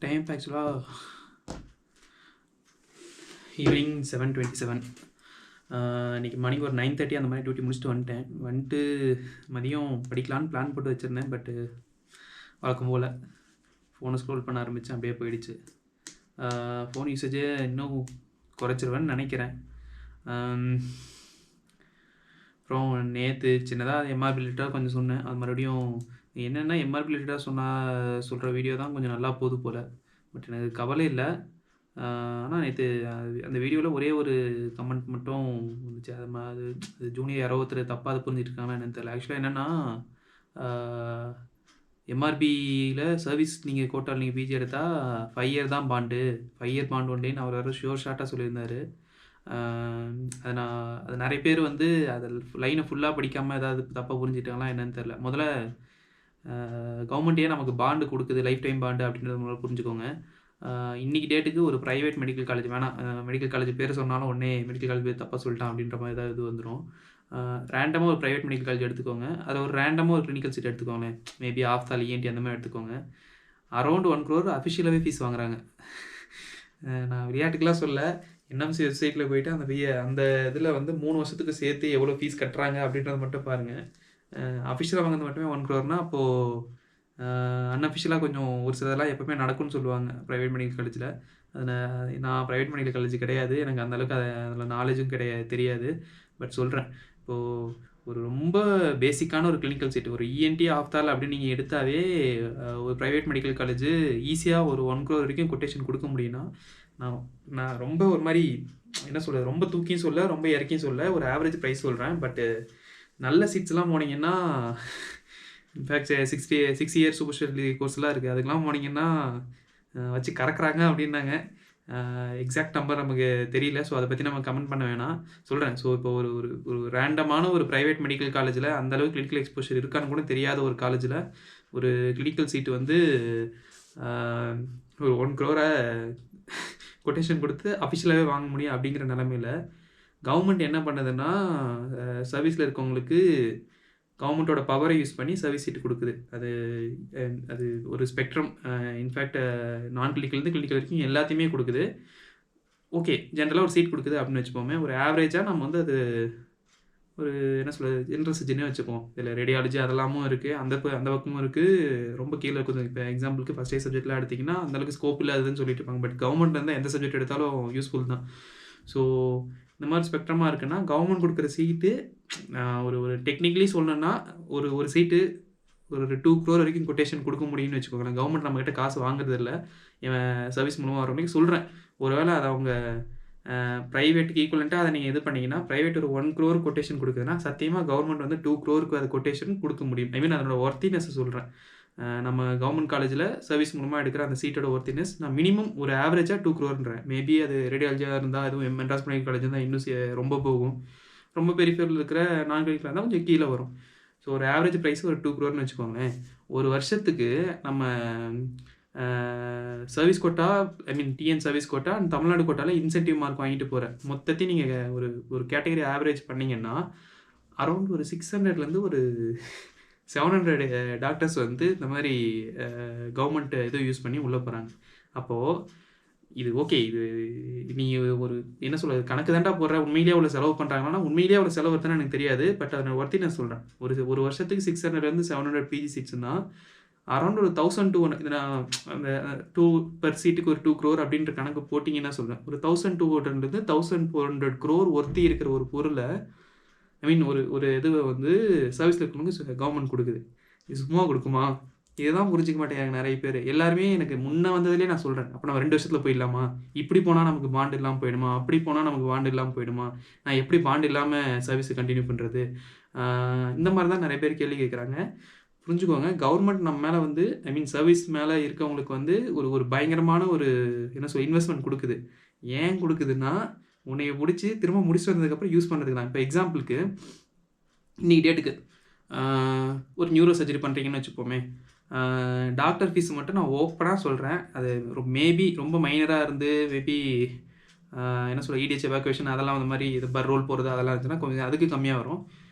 Time ஆக்சுவலாக evening 7:27. இன்றைக்கி மணிக்கு ஒரு 9:30 அந்த மாதிரி டியூட்டி முடிச்சுட்டு வந்துட்டு மதியம் படிக்கலான்னு பிளான் போட்டு வச்சுருந்தேன். பட்டு வழக்கம் போல் ஃபோனை ஸ்க்ரோல் பண்ண ஆரம்பித்தேன், அப்படியே போயிடுச்சு. ஃபோன் யூசேஜே இன்னும் குறைச்சிருவேன்னு நினைக்கிறேன். அப்புறம் நேற்று சின்னதாக எம்ஆர்பி ரிலேட்டடாக கொஞ்சம் சொன்னேன். அது மறுபடியும் என்னென்னா எம்ஆர்பி ரிலேட்டடாக சொல்கிற வீடியோ தான் கொஞ்சம் நல்லா போகுது போல். பட் எனக்கு கவலை இல்லை. ஆனால் நேற்று அந்த வீடியோவில் ஒரே ஒரு கமெண்ட் மட்டும் வந்துச்சு. அது ஜூனியர் யாரோ ஒருத்தர் தப்பாக அது புரிஞ்சுட்டுருக்காங்க என்னன்னு தெரியல. ஆக்சுவலாக என்னென்னா எம்ஆர்பியில் சர்வீஸ் நீங்கள் கோட்டால் நீங்கள் பிஜி எடுத்தால் 5 இயர் தான் பாண்டு, 5 இயர் பாண்டு ஒன்லேன்னு அவர் வேறு ஷார்ட்டாக சொல்லியிருந்தார். அது நிறைய பேர் வந்து அதை லைனை ஃபுல்லாக படிக்காமல் ஏதாவது தப்பாக புரிஞ்சுட்டாங்களா என்னன்னு தெரில. முதல்ல கவர்மெண்ட்டே நமக்கு பாண்டு கொடுக்குது, லைஃப் டைம் பாண்டு அப்படின்றத முதல்ல புரிஞ்சுக்கோங்க. இன்றைக்கி டேட்டுக்கு ஒரு ப்ரைவேட் மெடிக்கல் காலேஜ் வேணாம், மெடிக்கல் காலேஜ் பேர் சொன்னாலும் உடனே மெடிக்கல் காலேஜ் பேர் தப்பாக சொல்லிட்டான் அப்படின்ற மாதிரி ஏதாவது இது வந்துடும். ரேண்டமாக ஒரு ப்ரைவேட் மெடிக்கல் காலேஜ் எடுத்துக்கோங்க. அதை ஒரு ரேண்டமாக ஒரு கிளினிக்கல் சீட் எடுத்துக்கோங்க. மேபி ஆஃப்தால் இஎன்டி அந்த மாதிரி எடுத்துக்கோங்க. அரௌண்ட் 1 crore அஃபிஷியலாகவே ஃபீஸ் வாங்குறாங்க. நான் விளையாட்டுக்கெலாம் சொல்ல, என்எம்சி வெப்சைட்டில் போயிட்டு அந்த இதில் வந்து 3 வருஷத்துக்கு சேர்த்து எவ்வளோ ஃபீஸ் கட்டுறாங்க அப்படின்றத மட்டும் பாருங்கள். அஃபிஷியலாக வாங்கினது மட்டுமே 1 crore. அப்போது அன்அஃபிஷியலாக கொஞ்சம் ஒரு சிலதெல்லாம் எப்போவுமே நடக்கும்னு சொல்லுவாங்க ப்ரைவேட் மெடிக்கல் காலேஜில். நான் ப்ரைவேட் மெடிக்கல் காலேஜ் கிடையாது, எனக்கு அந்தளவுக்கு அதில் நாலேஜும் தெரியாது. பட் சொல்கிறேன், இப்போது ஒரு ரொம்ப பேசிக்கான ஒரு கிளினிக்கல் சீட், ஒரு இஎன்டி ஆஃப்தால் அப்படின்னு நீங்கள் எடுத்தாவே ஒரு ப்ரைவேட் மெடிக்கல் காலேஜ் ஈஸியாக ஒரு 1 crore வரைக்கும் கொட்டேஷன் கொடுக்க முடியும்னா, நான் ரொம்ப ஒரு மாதிரி என்ன சொல்கிறது, ரொம்ப தூக்கியும் சொல்ல, ரொம்ப இறக்கியும் சொல்ல, ஒரு ஆவரேஜ் ப்ரைஸ் சொல்கிறேன். பட்டு நல்ல சீட்ஸ்லாம் போனீங்கன்னா, இன்ஃபேக்ட் 6 இயர் சூப்பர் ஸ்பெஷாலிட்டி கோர்ஸ்லாம் இருக்குது, அதுக்கெலாம் போனீங்கன்னா வச்சு கறக்குறாங்க அப்படின்னாங்க. எக்ஸாக்ட் நம்பர் நமக்கு தெரியல, ஸோ அதை பற்றி நம்ம கமெண்ட் பண்ண வேணாம். சொல்கிறேன், ஸோ இப்போ ஒரு ரேண்டமான ஒரு ப்ரைவேட் மெடிக்கல் காலேஜில் அந்தளவுக்கு கிளினிக்கல் எக்ஸ்போஷர் இருக்கான்னு கூட தெரியாத ஒரு காலேஜில் ஒரு கிளினிக்கல் சீட்டு வந்து ஒரு 1 crore கொட்டேஷன் கொடுத்து அஃபிஷியலாகவே வாங்க முடியும் அப்படிங்கிற நிலமையில் கவர்மெண்ட் என்ன பண்ணுதுன்னா, சர்வீஸில் இருக்கவங்களுக்கு கவர்மெண்ட்டோட பவரை யூஸ் பண்ணி சர்வீஸ் சீட்டு கொடுக்குது. அது ஒரு ஸ்பெக்ட்ரம், இன்ஃபேக்ட் நான் கிளினிக்கல்லேருந்து கிளினிக்கல் வரைக்கும் எல்லாத்தையுமே கொடுக்குது. ஓகே, ஜென்ரலாக ஒரு சீட் கொடுக்குது அப்படின்னு வச்சுப்போமே. ஒரு ஆவரேஜாக நம்ம வந்து அது ஒரு என்ன சொல்கிறது, ஜென்ரல் சர்ஜனே வச்சுப்போம். இதில் ரேடியாலஜி அதெல்லாமும் இருக்குது, அந்த பக்கமும் இருக்குது, ரொம்ப கீழே இருக்குது. இப்போ எக்ஸாம்பிளுக்கு ஃபஸ்ட் இயர் சப்ஜெக்ட்லாம் எடுத்திங்கன்னா அந்தளவுக்கு ஸ்கோப் இல்லாதுன்னு சொல்லிட்டு இருப்பாங்க. பட் கவர்மெண்ட் வந்து எந்த சப்ஜெக்ட் எடுத்தாலும் யூஸ்ஃபுல் தான். ஸோ இந்த மாதிரி ஸ்பெக்ட்ரமாக இருக்குன்னா கவர்மெண்ட் கொடுக்குற சீட்டு ஒரு டெக்னிக்கலி சொல்லணுன்னா ஒரு சீட்டு ஒரு 2 crore வரைக்கும் கொட்டேஷன் கொடுக்க முடியும்னு வச்சுக்கோங்களேன். கவர்மெண்ட் நம்மக்கிட்ட காசு வாங்குறது இல்லை, இவன் சர்வீஸ் மூலமாக வரவங்களுக்கு சொல்கிறேன். ஒருவேளை அதை அவங்க ப்ரைவேட்டுக்கு ஈக்குவலண்ட்டாக அதை நீங்கள் இது பண்ணிங்கன்னா, ப்ரைவேட் ஒரு 1 crore கொட்டேஷன் கொடுக்குதுன்னா சத்தியமாக கவர்மெண்ட் வந்து 2 crore அது கொட்டேஷன் கொடுக்க முடியும். ஐ மீன் அதனோட ஒர்த்தினஸ் சொல்கிறேன். நம்ம கவர்மெண்ட் காலேஜில் சர்வீஸ் மூலமாக எடுக்கிற அந்த சீட்டோட ஒர்த்தினஸ் நான் மினிமம் ஒரு ஆவரேஜாக 2 crore. மேபி அது ரேடியாலஜியாக இருந்தால், அதுவும் மெட்ராஸ் மெடிக்கல் காலேஜ் இருந்தால் இன்னும் ரொம்ப போகும். ரொம்ப பெரிஃபெரியில் இருக்கிற நான் கிளினிக்கலாக இருந்தால் கொஞ்சம் கீழே வரும். ஸோ ஒரு ஆவரேஜ் ப்ரைஸ் ஒரு 2 crore வருஷத்துக்கு ஒரு வருஷத்துக்கு நம்ம service quota, I mean TN service quota and Tamil Nadu கோட்டாவில் இன்சென்டிவ் மார்க் வாங்கிட்டு போகிறேன். மொத்தத்தையும் நீங்கள் ஒரு கேட்டகரி ஆவரேஜ் பண்ணிங்கன்னா அரௌண்ட் ஒரு 600லேருந்து ஒரு 700 டாக்டர்ஸ் வந்து இந்த மாதிரி கவர்மெண்ட் இதை யூஸ் பண்ணி உள்ளே போகிறாங்க. அப்போது இது ஓகே, இது நீ ஒரு என்ன சொல்கிறது, கணக்கு தாண்டா போடுற, உண்மையிலேயே அவ்வளோ செலவு பண்ணுறாங்கன்னா உண்மையிலேயே அவ்வளோ செலவு வருதுன்னு எனக்கு தெரியாது. பட் அதனை ஒர்த்தி நான் சொல்கிறேன். ஒரு வருஷத்துக்கு 600லேருந்து 700 பிஜி சீட்ஸ்னா அரௌண்ட் ஒரு 1200. நான் அந்த 2 பெர் சீட்டுக்கு ஒரு 2 crore அப்படின்ற கணக்கு போட்டிங்கன்னா சொல்கிறேன். ஒரு 1200லேருந்து 1400 crore ஒர்த்தி இருக்கிற ஒரு பொருளை, ஐ மீன் ஒரு இதுவை வந்து சர்வீஸில் இருக்கவங்க கவர்மெண்ட் கொடுக்குது. இது சும்மா கொடுக்குமா? இதுதான் புரிஞ்சிக்க மாட்டேங்க நிறைய பேர். எல்லாருமே எனக்கு முன்னே வந்ததுலேயே நான் சொல்கிறேன், அப்போ நம்ம 2 வருஷத்தில் போயிடலாமா? இப்படி போனால் நமக்கு பாண்டு இல்லாமல் போயிடுமா? அப்படி போனால் நமக்கு பாண்டு இல்லாமல் போயிடுமா? நான் எப்படி பாண்டு இல்லாமல் சர்வீஸை கண்டினியூ பண்ணுறது? இந்த மாதிரி தான் நிறைய பேர் கேள்வி கேட்குறாங்க. புரிஞ்சுக்கோங்க, கவர்மெண்ட் நம்ம மேலே வந்து, ஐ மீன் சர்வீஸ் மேலே இருக்கவங்களுக்கு வந்து ஒரு பயங்கரமான ஒரு என்ன இன்வெஸ்ட்மெண்ட் கொடுக்குது. ஏன் கொடுக்குதுன்னா, உன்னைய பிடிச்சி திரும்ப முடிச்சுட்டு வந்ததுக்கப்புறம் யூஸ் பண்ணுறதுக்கு தான். இப்போ எக்ஸாம்பிளுக்கு இன்றைக்கி டேட்டுக்கு ஒரு நியூரோ சர்ஜரி பண்ணுறீங்கன்னு வச்சுப்போமே, டாக்டர் ஃபீஸ் மட்டும் நான் ஓப்பனாக சொல்கிறேன், அது மேபி ரொம்ப மைனராக இருந்து மேபி என்ன சொல்ல இடிஹெச் எவாக்குவேஷன் அதெல்லாம் அந்த மாதிரி இது ரோல் போகிறது அதெல்லாம் இருந்துச்சுன்னா கொஞ்சம் அதுக்கு கம்மியாக வரும்.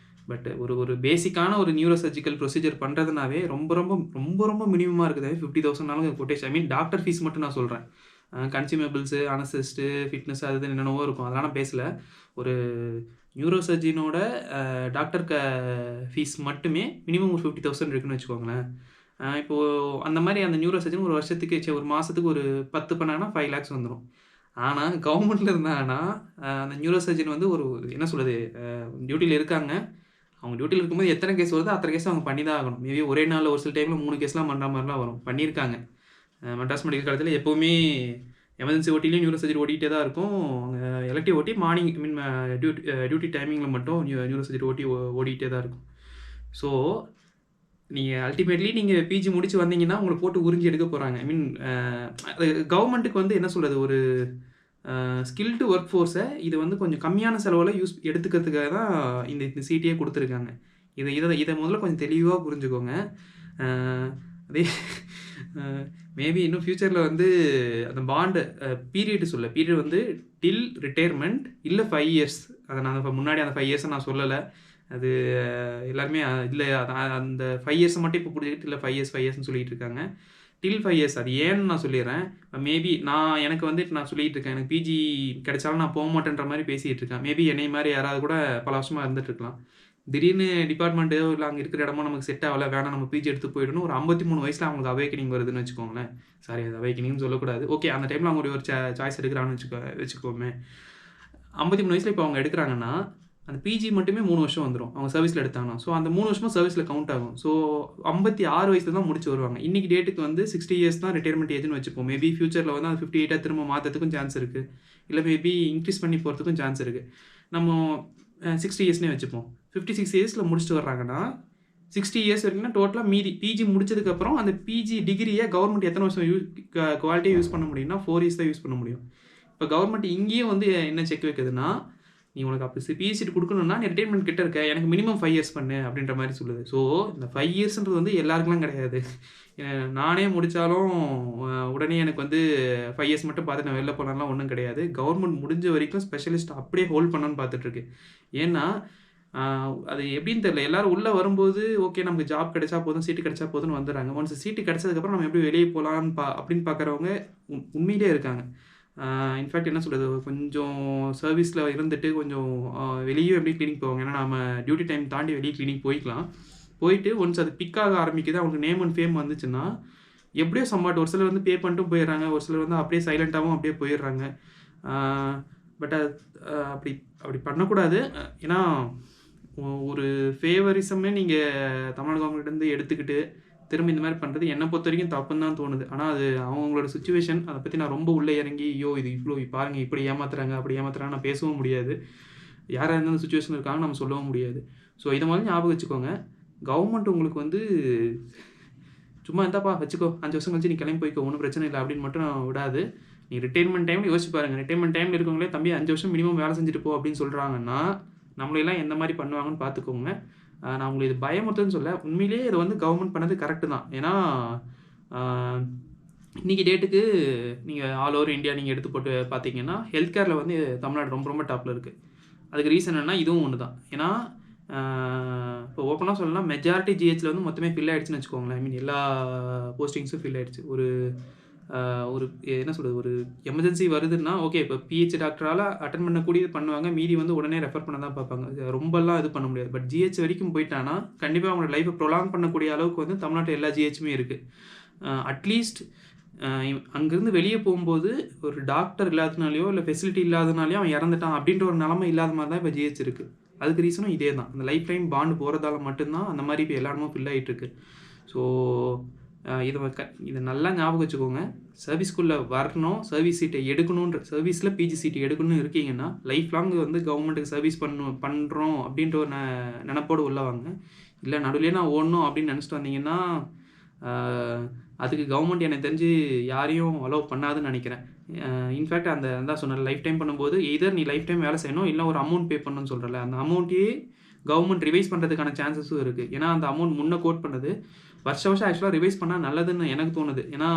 பட் ஒரு ஒரு பேசிக்கான ஒரு நியூரோ சர்ஜிக்கல் ப்ரொசீஜர் பண்ணுறதுனாவே ரொம்ப ரொம்ப ரொம்ப ரொம்ப மினிமமாக இருக்குது. 50,000னாலும் கொட்டேஷன். ஐ மீன் டாக்டர் ஃபீஸ் மட்டும் நான் சொல்கிறேன். கன்சியூமபிள்ஸு, அனசிஸ்ட்டு, ஃபிட்னஸ் அது இதுன்னு என்னென்னவோ இருக்கும். அதெல்லாம் நான் பேசல. ஒரு நியூரோ சர்ஜினோட டாக்டர் ஃபீஸ் மட்டுமே மினிமம் ஒரு 50,000 இருக்குன்னு வச்சுக்கோங்களேன். இப்போது அந்த மாதிரி அந்த நியூரோ சர்ஜன் ஒரு வருஷத்துக்கு ஒரு மாதத்துக்கு ஒரு 10 பண்ணாங்கன்னா 5 lakhs வந்துடும். ஆனால் கவர்மெண்ட்டில் இருந்தாங்கன்னா அந்த நியூரோ சர்ஜன் வந்து ஒரு என்ன சொல்கிறது, டியூட்டியில் இருக்காங்க. அவங்க டியூட்டியில் இருக்கும்போது எத்தனை கேஸ் வருதோ அத்தனை கேஸ் அவங்க பண்ணி தான் ஆகணும். மேபி ஒரே நாளில் ஒரு சில டைமில் 3 கேஸ்லாம் பண்ணுற மாதிரிலாம் வரும். பண்ணியிருக்காங்க. மெட்ராஸ் மெடிக்கல் காலேஜில் எப்போவுமே எமர்ஜென்சி ஓட்டிலையும் நியூரோ சர்ஜரி ஓடிட்டே தான் இருக்கும். அவங்க எலக்டிவ் ஓட்டி மார்னிங் ஐ மீன் டியூட்டி டைமிங்கில் மட்டும் நியூரோ சர்ஜரி ஓடிட்டே தான் இருக்கும். ஸோ நீங்கள் அல்டிமேட்லி நீங்கள் பிஜி முடிச்சு வந்தீங்கன்னா உங்களை போட்டு உறிஞ்சி எடுக்க போகிறாங்க. ஐ மீன் கவர்மெண்ட்டுக்கு வந்து என்ன சொல்கிறது, ஒரு ஸ்கில்டு ஒர்க் ஃபோர்ஸை இது வந்து கொஞ்சம் கம்மியான செலவில் எடுத்துக்கிறதுக்காக தான் இந்த சீட்டையே கொடுத்துருக்காங்க. இதை முதல்ல கொஞ்சம் தெளிவாக புரிஞ்சுக்கோங்க. அதே மேபி இன்னும் ஃப்யூச்சரில் வந்து அந்த பாண்டு பீரியட் வந்து டில் ரிட்டையர்மெண்ட் இல்லை 5 years. அதை நான் முன்னாடி அந்த 5 years நான் சொல்லலை. அது எல்லாருமே இல்லை அந்த 5 years மட்டும் இப்போ பிடிச்சிக்கிட்டு இல்லை 5 yearsன்னு சொல்லிகிட்டு இருக்காங்க. டில் 5 years. அது ஏன்னு நான் சொல்லிடுறேன். மேபி எனக்கு வந்துட்டு நான் சொல்லிகிட்டு இருக்கேன், எனக்கு பிஜி கிடைச்சாலும் நான் போக மாட்டேன்ற மாதிரி பேசிகிட்டு இருக்கேன். மேபி என்னை மாதிரி யாராவது கூட பல வருஷமாக இருந்துட்டு இருக்கலாம். திடீர்னு டிபார்ட்மெண்ட்டோ இல்லை அங்கே இருக்கிற இடமோ நமக்கு செட் ஆகலை, வேணாம் நம்ம பிஜி எடுத்து போயிடணும். ஒரு 53 வயசில் அவங்களுக்கு அவேக்கனிங் வருதுன்னு வச்சுக்கோங்களேன். சாரி, அது அவேக்கனிங்னு சொல்லக்கூடாது. ஓகே, அந்த டைமில் அவங்க ஒரு சாய்ஸ் எடுக்கிறான்னு வச்சுக்கோமே. 53 வயசில் இப்போ அவங்க எடுக்கிறாங்கன்னா அந்த பிஜி மட்டுமே 3 வருஷம் வந்துடும் அவங்க சர்வீஸில் எடுத்தாங்கன்னா. ஸோ அந்த 3 வருஷமும் சர்வீஸில் கவுண்ட் ஆகும். ஸோ 56 வயசில் தான் முடிச்சு வருவாங்க. இன்றைக்கி டேட்டுக்கு வந்து 60 years தான் ரிட்டையர்மெண்ட் ஏஜ்னு வச்சுப்போம். மேபி ஃபியூச்சரில் வந்து அது 58 திரும்ப மாற்றத்துக்கும் சான்ஸ் இருக்குது. இல்லை மேபி இன்க்ரீஸ் பண்ணி போகிறதுக்கும் சான்ஸ் இருக்குது. நம்ம 60 yearsனே வச்சுப்போம். 56 yearsல முடிச்சுட்டு வர்றாங்கன்னா 60 years வரைக்கும்னா டோட்டலாக மீதி பிஜி முடிச்சதுக்கப்புறம் அந்த பிஜி டிகிரியை கவர்மெண்ட் எத்தனை வருஷம் குவாலிட்டியாக யூஸ் பண்ண முடியும்னா 4 years தான் யூஸ் பண்ண முடியும். இப்போ கவர்மெண்ட் இங்கேயும் வந்து என்ன செக் வைக்குதுன்னா, நீ உனக்கு அப்போ பிஎஸ்சி கொடுக்கணும்னா நீ ரிட்டைர்மெண்ட் கிட்ட இருக்க, எனக்கு மினிமம் 5 years பண்ணு அப்படின்ற மாதிரி சொல்லுது. ஸோ இந்த 5 yearsன்றது வந்து எல்லாருக்குலாம் கிடையாது. நானே முடித்தாலும் உடனே எனக்கு வந்து 5 years மட்டும் பார்த்து நான் வெளில போனாலாம் ஒன்றும் கிடையாது. கவர்மெண்ட் முடிஞ்ச வரைக்கும் ஸ்பெஷலிஸ்ட் அப்படியே ஹோல்ட் பண்ணணும்னு பார்த்துட்ருக்கு. ஏன்னா அது எப்படின்னு தெரியல, எல்லோரும் உள்ளே வரும்போது ஓகே நமக்கு ஜாப் கிடைச்சா போதும், சீட்டு கிடைச்சா போதும்னு வந்துடுறாங்க. ஒன்ஸ் சீட்டு கிடைச்சதுக்கப்புறம் நம்ம எப்படி வெளியே போகலான்னு அப்படின்னு பார்க்குறவங்க உண்மையிலே இருக்காங்க. இன்ஃபேக்ட் என்ன சொல்கிறது, கொஞ்சம் சர்வீஸில் இருந்துட்டு கொஞ்சம் வெளியே எப்படி கிளினிக் போவாங்க. ஏன்னா நம்ம டியூட்டி டைம் தாண்டி வெளியே கிளினிக் போயிட்டு ஒன்ஸ் அது பிக்காக ஆரம்பிக்குது, அவங்களுக்கு நேம் அண்ட் ஃபேம் வந்துச்சுன்னா எப்படியோ சம்பாட் ஒரு சிலர் வந்து பே பண்ணிட்டும் போயிடுறாங்க, ஒரு சிலர் வந்து அப்படியே சைலண்ட்டாகவும் அப்படியே போயிடுறாங்க. பட் அது அப்படி பண்ணக்கூடாது. ஏன்னா ஒரு ஃபேவரிசமே நீங்கள் தமிழ்நாடு கவர்மெண்ட்லேருந்து எடுத்துக்கிட்டு திரும்ப இந்த மாதிரி பண்ணுறது என்னை பொறுத்த வரைக்கும் தப்புன்னு தான் தோணுது. ஆனால் அது அவங்களோட சுச்சுவேஷன், அதை பற்றி நான் ரொம்ப உள்ளே இறங்கி ஐயோ இது இவ்வளோ பாருங்கள் இப்படி ஏமாத்துறாங்க அப்படி ஏமாத்துறாங்க நான் பேசவும் முடியாது. யாராக இருந்தாலும் அந்த சுச்சுவேஷன் இருக்காங்க நம்ம சொல்லவும் முடியாது. ஸோ இதை மாதிரி ஞாபகம் வச்சுக்கோங்க. கவர்மெண்ட் உங்களுக்கு வந்து சும்மா இருந்தாப்பா வச்சுக்கோ 5 வருஷம் கழிச்சு நீ கிளம்பி போய்க்கோ ஒன்றும் பிரச்சனை இல்லை அப்படின்னு மட்டும் விடாது. நீ ரிட்டைர்மெண்ட் டைமில் யோசிச்சு பாருங்கள். ரிட்டைர்மெண்ட் டைமில் இருக்கவங்களே தம்பி 5 வருஷம் மினிமம் வேலை செஞ்சுட்டு போ அப்படின்னு சொல்கிறாங்கன்னா நம்மளெல்லாம் எந்த மாதிரி பண்ணுவாங்கன்னு பார்த்துக்கோங்க. நான் உங்களுக்கு இது பயமுறுத்துன்னு சொல்ல, உண்மையிலேயே இதை வந்து கவர்மெண்ட் பண்ணது கரெக்டு தான். ஏன்னா இன்றைக்கி டேட்டுக்கு நீங்கள் ஆல் ஓவர் இந்தியா நீங்கள் எடுத்து போட்டு பார்த்தீங்கன்னா ஹெல்த் கேரில் வந்து தமிழ்நாடு ரொம்ப ரொம்ப டாப்பில் இருக்குது. அதுக்கு ரீசன் என்னென்னா இதுவும் ஒன்று தான். ஏன்னா இப்போ ஓப்பனாக சொல்லலாம், மெஜாரிட்டி ஜிஹெச்சில் வந்து மொத்தமே ஃபில் ஆகிடுச்சுன்னு வச்சுக்கோங்களேன். ஐ மீன் எல்லா போஸ்டிங்ஸும் ஃபில் ஆகிடுச்சு. ஒரு என்ன சொல்கிறது, ஒரு எமர்ஜென்சி வருதுன்னா ஓகே இப்போ பிஹெச் டாக்டரால் அட்டன் பண்ணக்கூடியது பண்ணுவாங்க, மீதி வந்து உடனே ரெஃபர் பண்ண தான் பார்ப்பாங்க. ரொம்பலாம் இது பண்ண முடியாது. பட் ஜிஹெச் வரைக்கும் போயிட்டானா கண்டிப்பாக அவங்களோட லைஃப்பை ப்ரொலாங் பண்ணக்கூடிய அளவுக்கு வந்து தமிழ்நாட்டில் எல்லா ஜிஹெச்சுமே இருக்குது. அட்லீஸ்ட் அங்கேருந்து வெளியே போகும்போது ஒரு டாக்டர் இல்லாதனாலையோ இல்லை ஃபெசிலிட்டி இல்லாதனாலையோ அவன் இறந்துட்டான் அப்படின்ற ஒரு நிலைமை இல்லாத மாதிரி தான் இப்போ ஜிஹெச் இருக்குது. அதுக்கு ரீசனும் இதே தான். அந்த லைஃப் டைம் பாண்டு போகிறதால மட்டும்தான் அந்த மாதிரி இப்போ எல்லாருமே ஃபில் ஆகிட்டுருக்கு. ஸோ இதை நல்லா ஞாபகம் வச்சுக்கோங்க. சர்வீஸ்குள்ளே வரணும், சர்வீஸ் சீட்டை எடுக்கணுன்ற சர்வீஸில் பிஜி சீட்டு எடுக்கணும்னு இருக்கீங்கன்னா லைஃப் லாங் வந்து கவர்மெண்ட்டுக்கு சர்வீஸ் பண்ணுறோம் அப்படின்ற ஒரு நினப்போடு உள்ள வாங்க. இல்லை நடுவிலே நான் ஓடணும் அப்படின்னு நினச்சிட்டு வந்தீங்கன்னா அதுக்கு கவர்மெண்ட் எனக்கு தெரிஞ்சு யாரையும் அலோவ் பண்ணாதுன்னு நினைக்கிறேன். இன்ஃபேக்ட் அதான் சொன்னேன், லைஃப் டைம் பண்ணும்போது எய்தர் நீ லைஃப் டைம் வேலை செய்யணும் இல்லை ஒரு அமௌண்ட் பே பண்ணணும்னு சொல்கிறல, அந்த அமௌண்ட்டையே கவர்மெண்ட் ரிவைஸ் பண்ணுறதுக்கான சான்சஸும் இருக்குது. ஏன்னா அந்த அமௌண்ட் முன்னே கோட் பண்ணது வருஷம் ஆக்சுவலாக ரிவைஸ் பண்ணால் நல்லதுன்னு எனக்கு தோணுது. ஏன்னா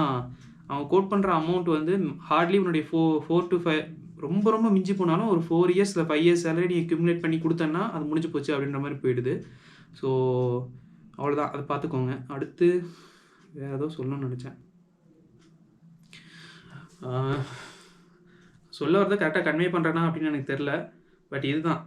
அவங்க கோட் பண்ணுற அமௌண்ட் வந்து ஹார்ட்லி உன்னுடைய 4 to 5 ரொம்ப ரொம்ப மிஞ்சி போனாலும் ஒரு 4 இயர்ஸ் இல்லை 5 இயர்ஸ் சேலரி நீ அக்யூமுலேட் பண்ணி கொடுத்தேன்னா அது முடிஞ்சு போச்சு அப்படின்ற மாதிரி போயிடுது. ஸோ அவ்வளோதான், அதை பார்த்துக்கோங்க. அடுத்து வேறு ஏதோ சொல்லணும்னு நினச்சேன். சொல்ல வரதை கரெக்டாக கன்வே பண்ணுறேன்னா அப்படின்னு எனக்கு தெரில. பட் இதுதான்,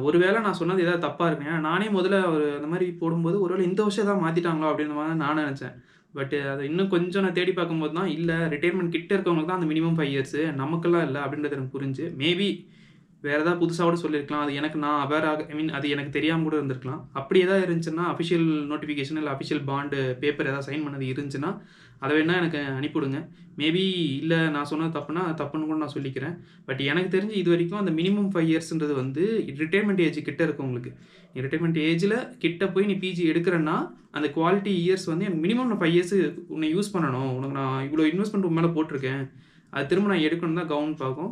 ஒருவேளை நான் சொன்னது ஏதாவது தப்பாக இருக்கேன். ஏன்னா நானே முதல்ல அந்த மாதிரி போடும்போது ஒருவேளை இந்த வருஷம் ஏதாவது மாற்றிட்டாங்களோ அப்படின்ற மாதிரி நான் நினச்சேன். பட் அதை இன்னும் கொஞ்சம் நான் தேடி பார்க்கும்போது தான் இல்லை, ரிட்டையர்மெண்ட் கிட்ட இருக்கவங்களுக்கு தான் அந்த மினிமம் 5 இயர்ஸு, நமக்கெல்லாம் இல்லை அப்படின்றது எனக்கு புரிஞ்சு. மேபி வேறு ஏதாவது புதுசாக கூட சொல்லியிருக்கலாம். அது எனக்கு நான் அது எனக்கு தெரியாமல் கூட இருந்திருக்கலாம். அப்படி ஏதாவது இருந்துச்சுன்னா அஃபிஷியல் நோட்டிஃபிகேஷன் இல்லை அஃபிஷியல் பாண்டு பேப்பர் ஏதாவது சைன் பண்ணது இருந்துச்சுன்னா அதை வேணால் எனக்கு அனுப்பிவிடுங்க. மேபி இல்லை நான் சொன்னது தப்புன்னா தப்புன்னு கூட நான் சொல்லிக்கிறேன். பட் எனக்கு தெரிஞ்சு இது வரைக்கும் அந்த மினிமம் 5 இயர்ஸ்ன்றது வந்து ரிட்டையர்மெண்ட் ஏஜ் கிட்ட இருக்கவங்களுக்கு. நீ ரிட்டையர்மெண்ட் ஏஜில் கிட்ட போய் நீ பிஜி எடுக்கிறேன்னா அந்த குவாலிட்டி இயர்ஸ் வந்து எனக்கு மினிமம் நான் 5 இயர்ஸ் உன்னை யூஸ் பண்ணணும், உனக்கு நான் இவ்வளோ இன்வெஸ்ட்மெண்ட் மேலே போட்டிருக்கேன், அது திரும்ப நான் எடுக்கணும் தான் கவர்மெண்ட் பார்க்கும்.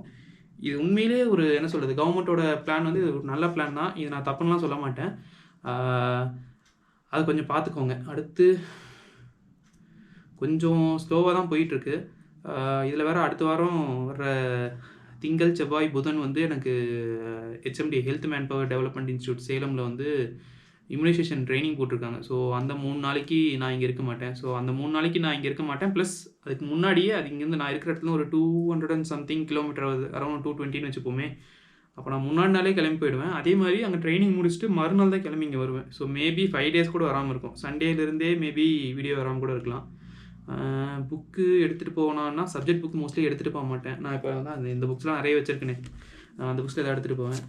இது உண்மையிலே ஒரு என்ன சொல்கிறது, கவர்மெண்ட்டோட பிளான் வந்து ஒரு நல்ல பிளான் தான். இது நான் தப்புன்னெலாம் சொல்ல மாட்டேன். அது கொஞ்சம் பார்த்துக்கோங்க. அடுத்து கொஞ்சம் ஸ்லோவாக தான் போயிட்டுருக்கு. இதில் வேறு அடுத்த வாரம் வர திங்கள் செவ்வாய் புதன் வந்து எனக்கு HMD health manpower development institute சேலமில் வந்து இம்யூனைசேஷன் ட்ரைனிங் போட்டிருக்காங்க. ஸோ அந்த 3 நாளைக்கு நான் இங்கே இருக்க மாட்டேன். ஸோ அந்த 3 நாளைக்கு நான் இங்கே இருக்க மாட்டேன். ப்ளஸ் அதுக்கு முன்னாடியே அது இங்கேருந்து நான் இருக்கிற இடத்துல ஒரு 200 and something கிலோமீட்டர் வருது, அரௌண்ட் 220ன்னு வச்சுப்போமே. அப்போ நான் முன்னாடி நாளே கிளம்பி போயிடுவேன். அதே மாதிரி அங்கே ட்ரைனிங் முடிச்சுட்டு மறுநாள் தான் கிளம்பி இங்கே வருவேன். ஸோ மேபி 5 days கூட வராமல் இருக்கும். சண்டேலேருந்தே மேபி வீடியோ வராமல் கூட இருக்கலாம். புக்கு எடுத்துகிட்டு போனான்னா சப்ஜெக்ட் புக் மோஸ்ட்லி எடுத்துகிட்டு போக மாட்டேன். நான் இப்போ தான் இந்த புக்ஸ்லாம் நிறைய வச்சுருக்கேனே, அந்த புக்ஸில் எதாவது எடுத்துகிட்டு போவேன்.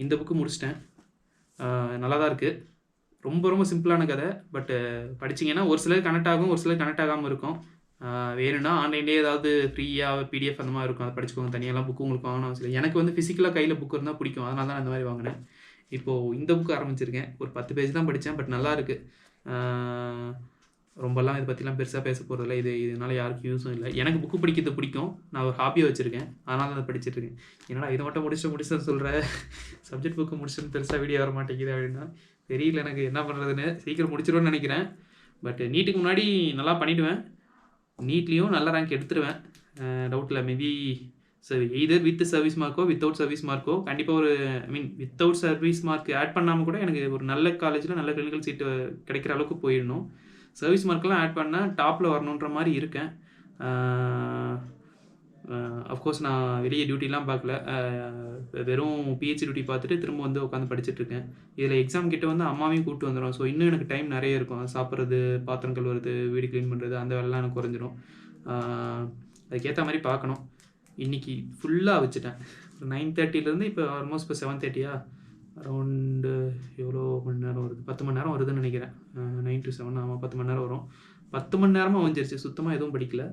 இந்த புக்கு முடிச்சிட்டேன், நல்லா தான் இருக்குது. ரொம்ப ரொம்ப சிம்பிளான கதை. பட்டு படிச்சிங்கன்னா ஒரு சிலர் கனெக்ட் ஆகும், ஒரு சிலர் கனெக்ட் ஆகாமல் இருக்கும். வேணும்னா ஆன்லைன்லேயே ஏதாவது ஃப்ரீயாக பிடிஎஃப் அந்த மாதிரி இருக்கும், அதை படிச்சுக்கோங்க. தனியாலாம் புக்கு உங்களுக்கு வாங்கணும் அவசியம் இல்லை. எனக்கு வந்து ஃபிசிக்கலாக கையில் புக் இருந்தால் பிடிக்கும், அதனால தான் இந்த மாதிரி வாங்கினேன். இப்போது இந்த புக்கு ஆரம்பிச்சிருக்கேன். ஒரு 10 பேஜ் தான் படித்தேன், பட் நல்லா இருக்குது. ரொம்பலாம் இதை பற்றிலாம் பெருசாக பேச போகிறதில்ல. இதனால் யாருக்கும் யூஸும் இல்லை. எனக்கு புக்கு படிக்கிறது பிடிக்கும், நான் ஒரு ஹாபியாக வச்சுருக்கேன், அதனால தான் அதை படிச்சுட்ருக்கேன். ஏன்னா இதை மட்டும் முடிச்சுன்னு சொல்கிறேன், சப்ஜெக்ட் புக்கு முடிச்சுன்னு பெருசாக வீடியோ வர மாட்டேங்குது அப்படின்னா தெரியல எனக்கு என்ன பண்ணுறதுன்னு. சீக்கிரம் முடிச்சிடுவேன்னு நினைக்கிறேன். பட் நீட்டுக்கு முன்னாடி நல்லா பண்ணிவிடுவேன். நீட்லேயும் நல்ல ரேங்க் எடுத்துருவேன், டவுட் இல்லை. Maybe either with service Marco without service Marco கண்டிப்பாக ஒரு வித்தவுட் சர்வீஸ் மார்க் ஆட் பண்ணாமல் கூட எனக்கு ஒரு நல்ல காலேஜில் நல்ல கிளினிக்கல் சீட்டு கிடைக்கிற அளவுக்கு போயிடணும். சர்வீஸ் மார்க்கெலாம் ஆட் பண்ணால் டாப்பில் வரணுன்ற மாதிரி இருக்கேன். அஃப்கோர்ஸ் நான் வெளியே டியூட்டிலாம் பார்க்கல, வெறும் பிஹெச்டி டியூட்டி பார்த்துட்டு திரும்ப வந்து உட்காந்து படிச்சுட்ருக்கேன். இதில் எக்ஸாம் கிட்ட வந்து அம்மாவையும் கூப்பிட்டு வந்துடும். ஸோ இன்னும் எனக்கு டைம் நிறைய இருக்கும். சாப்பிட்றது, பாத்திரம் கழுவுறது, வீடு க்ளீன் பண்ணுறது, அந்த வேலைலாம் எனக்கு குறைஞ்சிரும். அதுக்கேற்ற மாதிரி பார்க்கணும். இன்றைக்கி ஃபுல்லாக வச்சுட்டேன். 9:30 இப்போ ஆல்மோஸ்ட் இப்போ 7:30 அரௌண்டு எவ்வளோ மணி நேரம் வருது, 10 மணி நேரம் வருதுன்னு நினைக்கிறேன். 9 to 7, ஆமாம் 10 மணி நேரம் வரும். 10 மணி நேரமாக வந்துருச்சு, சுத்தமாக எதுவும் படிக்கல.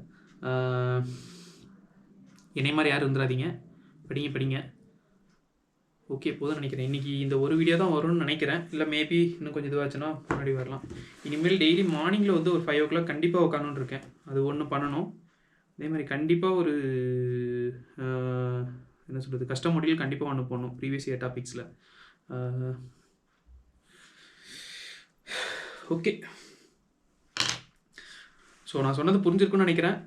என்னை மாதிரி யாரும் இருந்துடாதீங்க, படிங்க. ஓகே போதும்னு நினைக்கிறேன். இன்றைக்கி இந்த ஒரு வீடியோ தான் வரும்னு நினைக்கிறேன். இல்லை மேபி இன்னும் கொஞ்சம் இதுவாச்சுன்னா முன்னாடி வரலாம். இனிமேல் டெய்லி மார்னிங்கில் வந்து ஒரு 5 o'clock கண்டிப்பாக உட்காந்துன்னு இருக்கேன். அது ஒன்று பண்ணணும். அதே மாதிரி கண்டிப்பாக ஒரு என்ன சொல்கிறது, கஷ்ட முடியல் கண்டிப்பாக ஒன்று போடணும் ப்ரீவியஸ் இயர் டாபிக்ஸில். ஓகே, ஸோ நான் சொன்னது புரிஞ்சிருக்குன்னு நினைக்கிறேன்.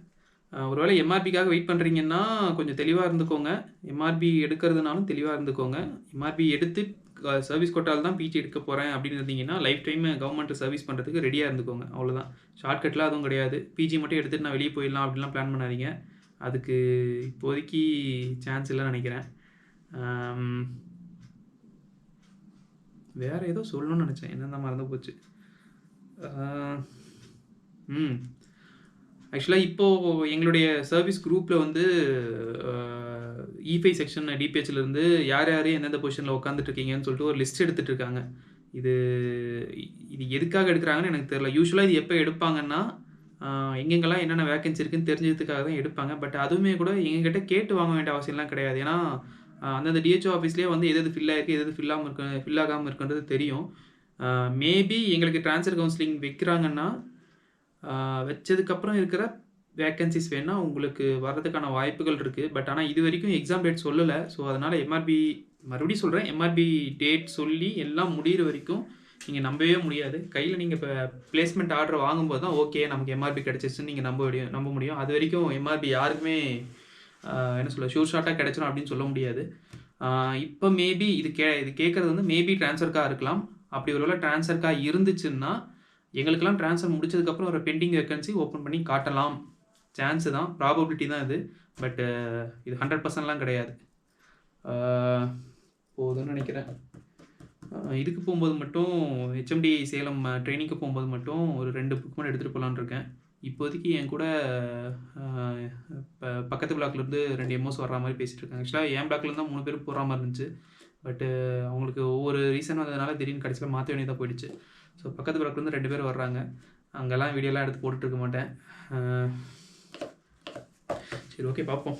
ஒருவேளை எம்ஆர்பிக்காக வெயிட் பண்ணுறீங்கன்னா கொஞ்சம் தெளிவாக இருந்துக்கோங்க. எம்ஆர்பி எடுக்கிறதுனாலும் தெளிவாக இருந்துக்கோங்க. எம்ஆர்பி எடுத்து சர்வீஸ் கோட்டால் தான் பிஜி எடுக்க போகிறேன் அப்படின்னு இருந்தீங்கன்னா லைஃப் டைம் கவர்மெண்ட்டை சர்வீஸ் பண்ணுறதுக்கு ரெடியாக இருந்துக்கோங்க. அவ்வளோதான், ஷார்ட்கட்லாம் அதுவும் கிடையாது. பிஜி மட்டும் எடுத்துகிட்டு நான் வெளியே போயிடலாம் அப்படிலாம் பிளான் பண்ணாதீங்க. அதுக்கு இப்போதைக்கு சான்ஸ் இல்லைன்னு நினைக்கிறேன். வேறு ஏதோ சொல்லணும்னு நினச்சேன், என்னென்ன மறந்து போச்சு. ஆக்சுவலாக இப்போது எங்களுடைய சர்வீஸ் குரூப்பில் வந்து E5 செக்ஷன் டிபிஹெச்லேருந்து யார் எந்தெந்த பொசிஷனில் உட்காந்துட்ருக்கீங்கன்னு சொல்லிட்டு ஒரு லிஸ்ட் எடுத்துகிட்டு இருக்காங்க. இது எதுக்காக எடுக்கிறாங்கன்னு எனக்கு தெரியல. யூஸ்வலாக இது எப்போ எடுப்பாங்கன்னா எங்கெங்கெல்லாம் என்னென்ன வேக்கன்சி இருக்குன்னு தெரிஞ்சதுக்காக தான் எடுப்பாங்க. பட் அதுவுமே கூட எங்ககிட்ட கேட்டு வாங்க வேண்டிய அவசியம்லாம் கிடையாது. ஏன்னா அந்தந்த டிஹெச்ஓ ஆஃபீஸ்லேயே வந்து எது ஃபில் ஆகிருக்கு, எது ஃபில் ஆகாமல் இருக்குன்றது தெரியும். மேபி எங்களுக்கு ட்ரான்ஸ்ஃபர் கவுன்சிலிங் வைக்கிறாங்கன்னா வச்சதுக்கப்புறம் இருக்கிற வேக்கன்சிஸ் வேணால் உங்களுக்கு வர்றதுக்கான வாய்ப்புகள் இருக்குது. பட் ஆனால் இது வரைக்கும் எக்ஸாம் டேட் சொல்லலை. ஸோ அதனால் எம்ஆர்பி மறுபடியும் சொல்கிறேன், எம்ஆர்பி டேட் சொல்லி எல்லாம் முடிகிற வரைக்கும் நீங்கள் நம்பவே முடியாது. கையில் நீங்கள் இப்போ பிளேஸ்மெண்ட் ஆர்டர் வாங்கும்போது தான் ஓகே நமக்கு எம்ஆர்பி கிடச்சிச்சுன்னு நீங்கள் நம்ப முடியும். அது வரைக்கும் எம்ஆர்பி யாருக்குமே என்ன சொல்ல ஷூர் ஷார்ட்டாக கிடைச்சிடும் அப்படின்னு சொல்ல முடியாது. இப்போ மேபி இது கேட்குறது வந்து மேபி ட்ரான்ஸ்ஃபருக்காக இருக்கலாம். அப்படி ஒருவேளை ட்ரான்ஸ்ஃபருக்காக இருந்துச்சுன்னா எங்களுக்கெல்லாம் ட்ரான்ஸ்ஃபர் முடிச்சதுக்கப்புறம் ஒரு பெண்டிங் வேக்கன்சி ஓப்பன் பண்ணி காட்டலாம். சான்ஸு தான், ப்ராபபிலிட்டி தான் இது. பட்டு இது 100%லாம் கிடையாது. போதும்னு நினைக்கிறேன். இதுக்கு போகும்போது மட்டும் ஹெச்எம்டி சேலம் ட்ரைனிங்க்கு போகும்போது மட்டும் ஒரு 2 புக் மட்டும் எடுத்துகிட்டு போகலான்னு இருக்கேன். இப்போதைக்கு என் கூட பக்கத்து பிளாக்லேருந்து 2 எம்ஓஸ் வர்ற மாதிரி பேசிகிட்டு இருக்காங்க. ஆக்சுவலாக என் பிளாக்லேருந்து தான் 3 பேர் போகிற மாதிரி இருந்துச்சு. பட்டு அவங்களுக்கு ஒவ்வொரு ரீசன் வந்ததுனால திடீர்னு கடைசியில் மாற்ற வேண்டியதாக போயிடுச்சு. ஸோ பக்கத்து பிளாக்லேருந்து 2 பேர் வர்றாங்க. அங்கெல்லாம் வீடியோலாம் எடுத்து போட்டுட்ருக்க மாட்டேன். சரி, ஓகே, பார்ப்போம்.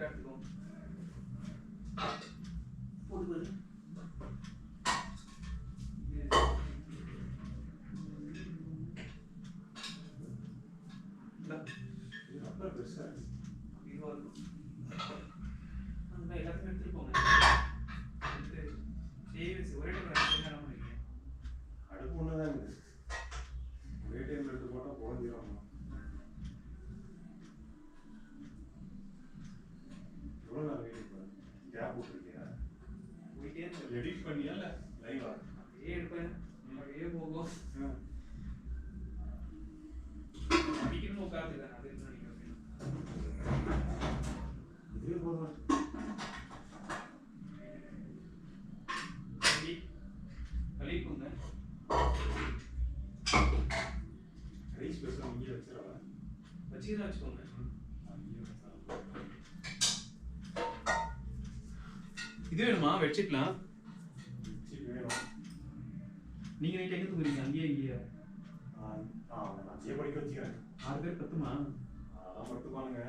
இருக்கா எடுத்துக்கோங்க. போட்டு பாருங்க. இது ரப்பர் பெருசா இருக்கு. இதுவா இருக்கும். எல்லாத்தையும் எடுத்துட்டு போங்க. ஒரே டைம் என்ன பண்ணுவீங்க? அடுப்பு ஒண்ணுதான் இருக்குது. ஒரே டைம்ல எடுத்து போட்டா குழஞ்சிரும். எவ்வளவு நேரம் வெயிட் பண்ண? கேப் விட்டுருக்கியா? போயிட்டே இருக்கு. எடிட் பண்ணியா இல்ல லைவா? அப்படியே எடுப்பேன். அப்படியே போகும். அடிக்கணும்னு உட்காந்துருக்கேன். அது என்ன நினைக்கிறேன்? இதுவே போதும். கழிப்புங்க. ரைஸ் பேச இங்கே வச்சிடவா? வச்சுதான் வச்சுக்கோங்க. இது வேணுமா? வச்சுக்கலாம். வேணும். நீங்க நைட் எங்க தூங்குறீங்க? அங்கேயே இங்கேயா? அங்கேயே படிக்க வச்சுக்கிறேன். 6 பேர் பத்துமா? அதான் படுத்துப்பானுங்க.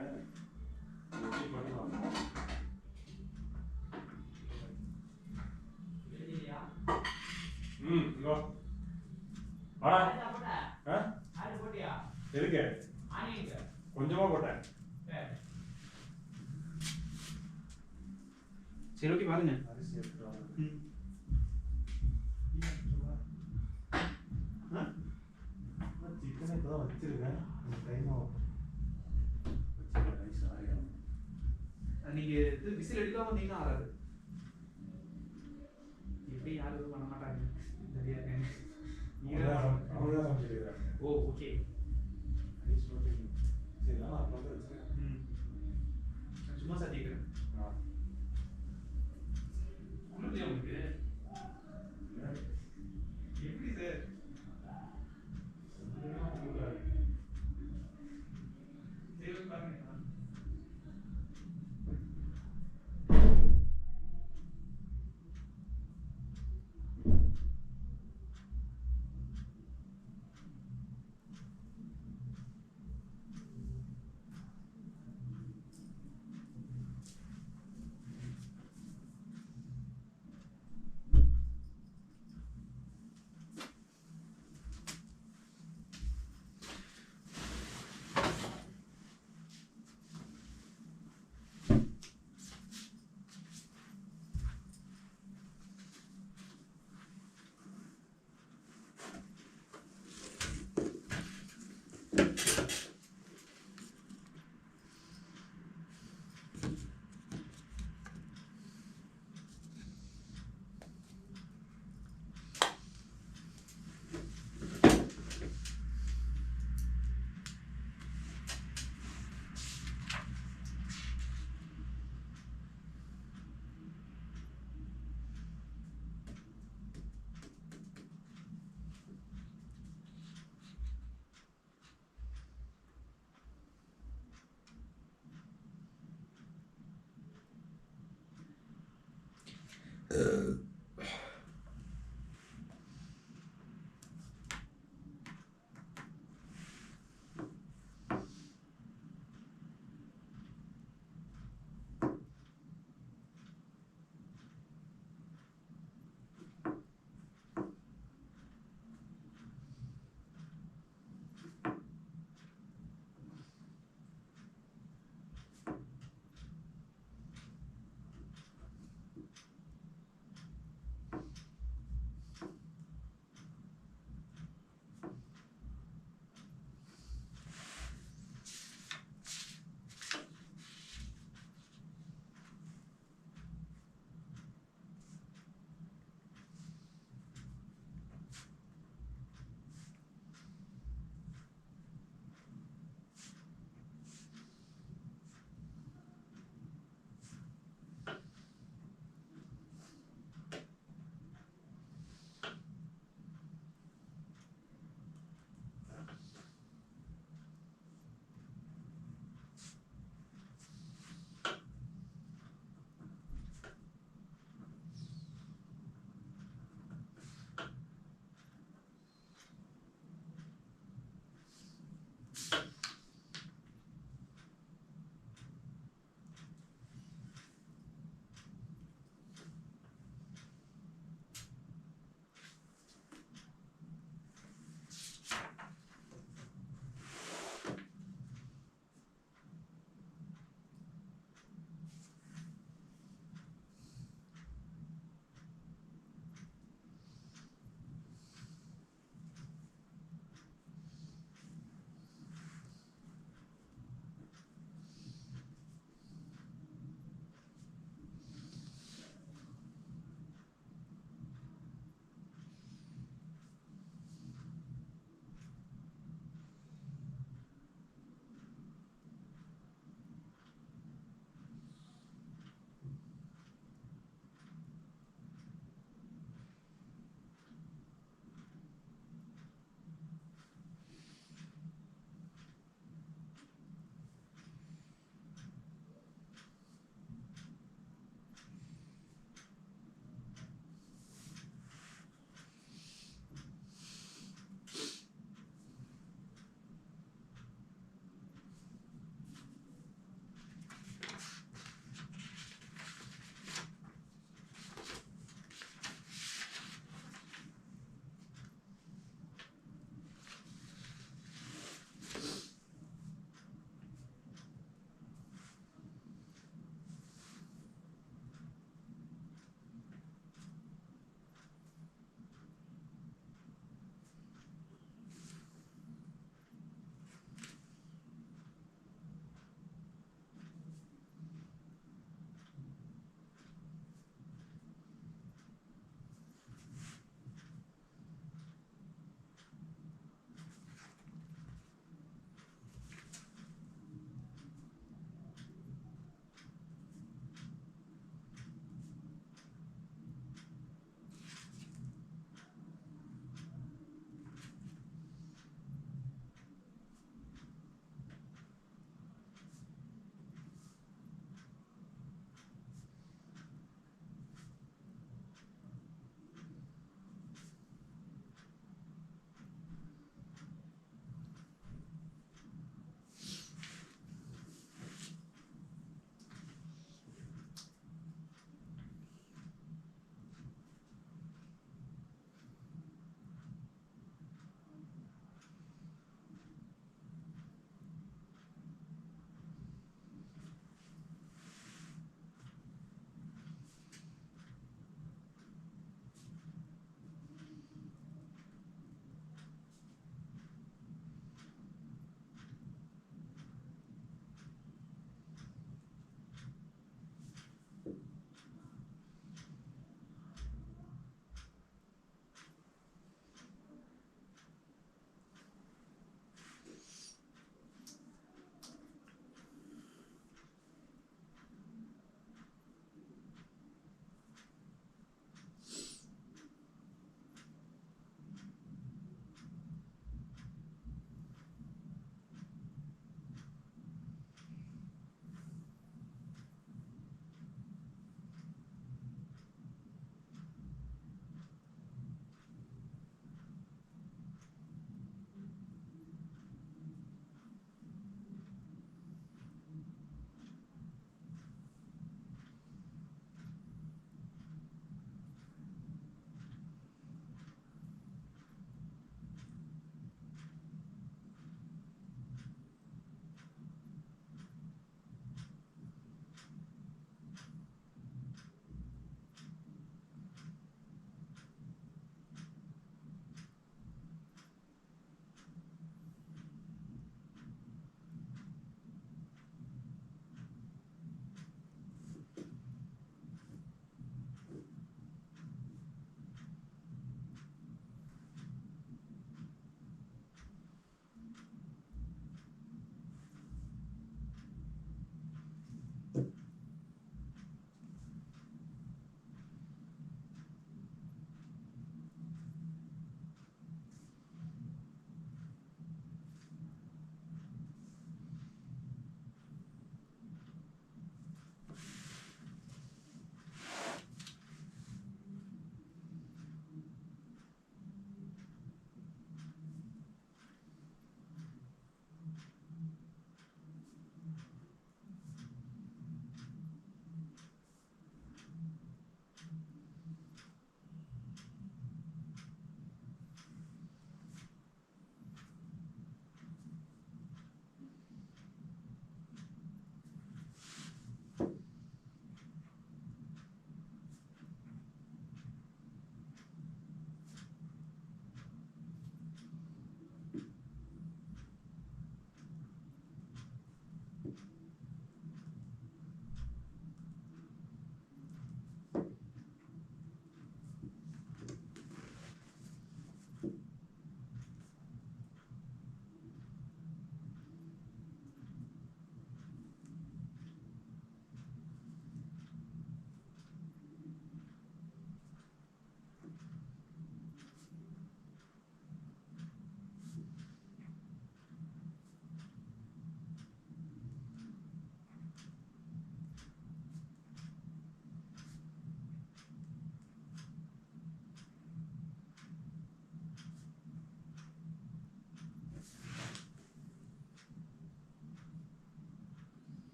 இங்கோ வாடா. எதுக்கு? கொஞ்சமா போட்டேன். சரி ஓகே பாருங்க. அரிசி எடுத்துட்டு வாங்க. சிக்கனை இப்பதான் வச்சிருக்கேன். டைம் ஆகும். ரைஸ் ஆயிடும். நீங்க இது விசில் எடுக்காம வந்தீங்கன்னா ஆறாது. எப்படி யாரும் எதுவும் பண்ண மாட்டாங்க. சரியா இருக்காங்க. அவங்க தான் சமைச்சிருக்கிறாங்க. ஓ ஓகே. ரைஸ் மட்டும் சரி நான் அப்புறம் வந்து வச்சுக்கிறேன். சும்மா சாத்திக்கிறேன்.